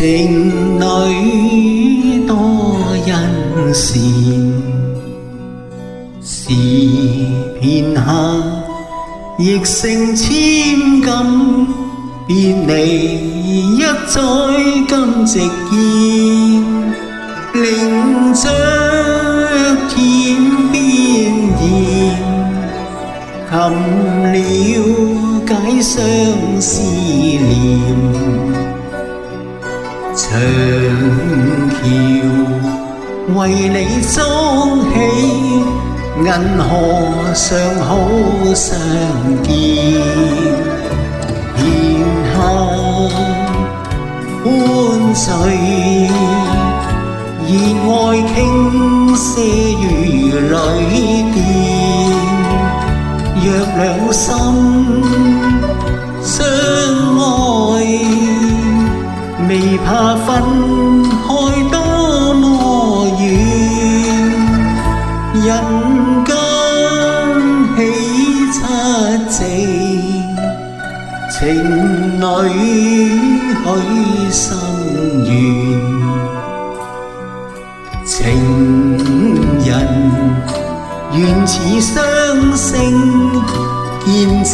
情裏多恩善，是片刻亦成千金，別離一載今夕見，另着天邊言，琴了解相思念。長橋為你築起，銀河尚好相見。片刻歡聚，熱愛傾瀉如雷電。若兩心相愛，未怕分開多麼遠，人間喜七夕，情侶許心願。情人願似雙星，見證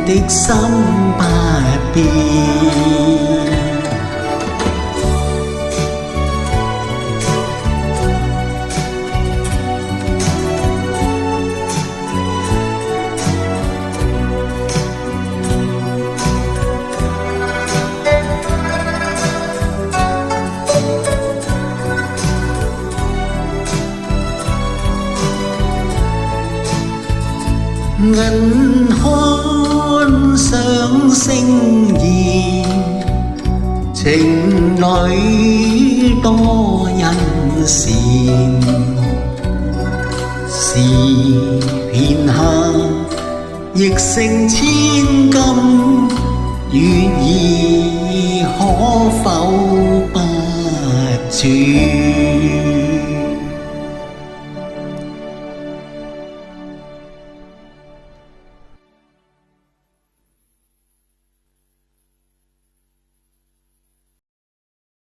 的心不變。銀漢上星現，情侶多恩善。是片刻亦成千金，月兒可否不轉？